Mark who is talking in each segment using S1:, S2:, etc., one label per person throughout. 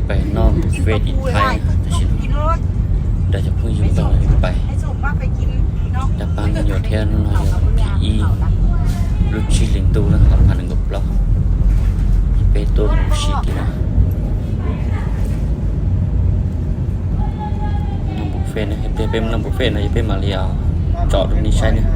S1: ไปนอกเวทีไทยจะชิดเดี๋ยวจะพึ่งยืมต่อไปจะปังอยู่เทียนนอยพีลูกชิลิงตูนะครับพันกับล็อกเปตัวชิกินะน้ำบุฟเฟ่นะเป็นน้ำบุฟเฟ่นะจะเป็นมาเรียจอดตรงนี้ใช่เนี่ย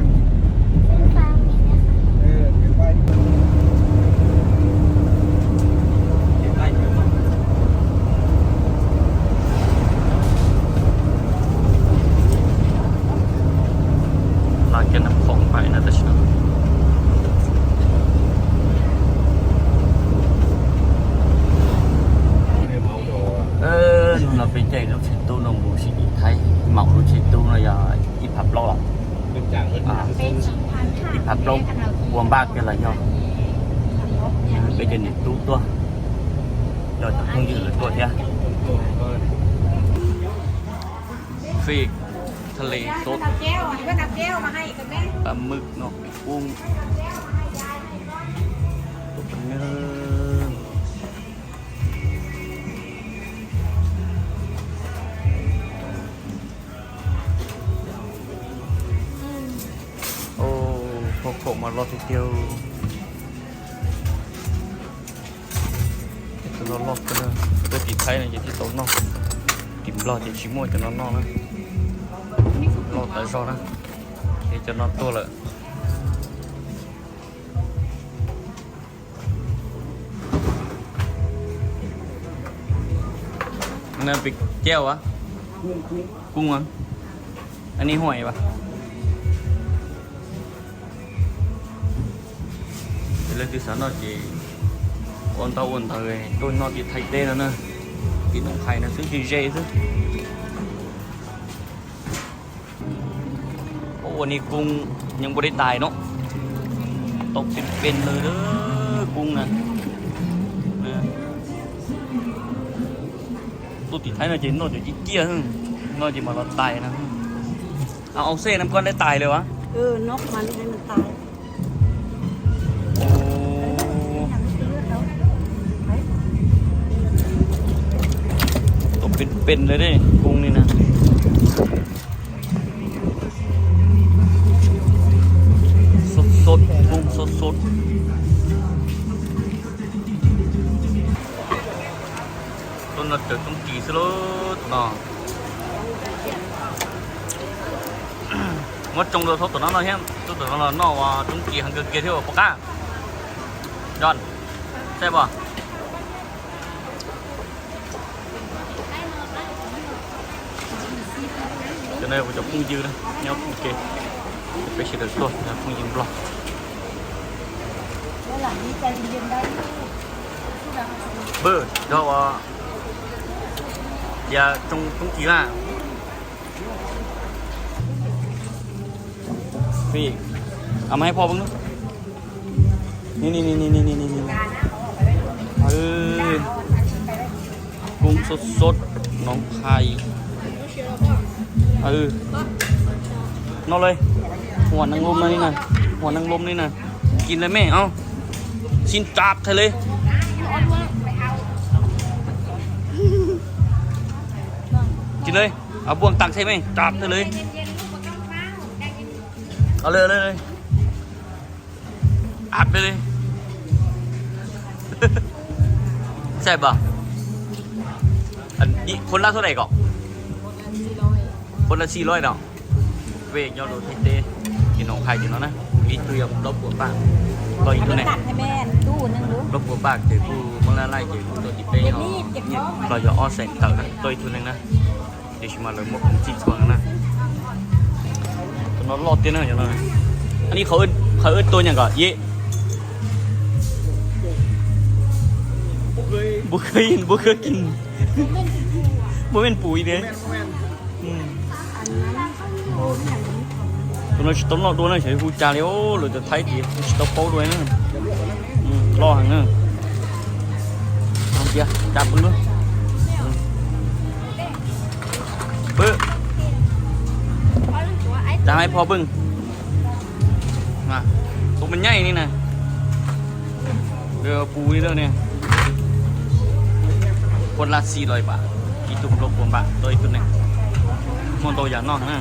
S1: แกนำของไปนะแต่ฉันเราไปเจอลูกชิ้นตู้นมบูชิไทยหมักลูกชิ้นตู้เราอย่าอีผับโลกอีผับโลกวงบ้ากันเลยย่อไปเจอหนึ่งตู้ตัวเราจะคงยืนตัวเท่าฟีกทะเลสดปลาหมึกเนาะกุ้งตัวเนื้อโอ้พวกผมมารอทีเดียวจะรอรอบกันเลยตัวติดไทยเนี่ยอยู่ที่โต๊ะนอกติ่มรอจะชิมวยจะนอนนอกนะรอtại sao đó thì cho nó to lại nên bị treo á cung á anh ấy hỏi bà lên từ sáng nó chỉ ôn thời tôi nó chỉ thay tên nữa thì nó khai nó cứ gì dễ chứวันนี้กุ้งยังไม่ได้ตายเนาะตกเป็นเลยเด้อกุ้งนะตัวติดท้ายน่าจะนอนอยู่ที่เกี้ยนอนจะมาเราตายนะเอาเส้นน้ำก้อนได้ตายเลยวะ
S2: นกมันให้มันตาย
S1: โอ้ตกเป็นเลยเด้กุ้งนี่นะสดกุ้งสดต้นนัดเกิดต้องกี่สลดเนาะmất trong đời thôi tụi nó hem tụi nó vào trong kỳ hàng kia theo bọc cá giòn xem vào cho nên phải chụp cung dư đó nhau ok phải xử được thôi là cung dư blog bơ cho giờ trong kỳ làพี่เอามาให้พ่อบ้างนะนี่กุ้งสดน้องไข่นอนเลยหัวนางลมนี่นะหัวนางลมนี่นะกินเลยแม่เอาชิ้นจับเธอเลยกินเลยเอาบ่วงตักใช่ไหมจับเธอเลยเอาเลยอัดไปเลยใช่ป่ะอันนี้คนละเท่าไหร่ก่อนคนละ400เนาะเวกยอดโดดเต้กินน้องไข่กินแล้วนะอีกตัวยังลบหัวปากตัวอีกตัวไหนลบหัวปากเจอกูมังละไล่เจอกูตัวที่เป้เขาเนี่ยเราจะอ้อแสงเต่านะตัวอีกตัวนึงนะเดี๋ยวชิมาเลยมุกของจิ๊กซอว์นะnó lọt tiền này cho nó này anh đi khởi ơn tôi nhận cả ye bố khơi kinh bố bên bụi đấy tôi nói tôi nói sẽ vui trà liếu rồi tôi thấy gì tôi phố đuôi nữa lo hàng nữa không kia chặt bưng nữa bựจะให้พอบึ้งมาตัวมันใหญ่นี่นะเรือปูนี่แล้วเนี่ยโอ้ คนละ400 บาทอีตุ่มลบผมบาทตัวอีตุ่มเนี่ยมองตัวอย่างนอกนะ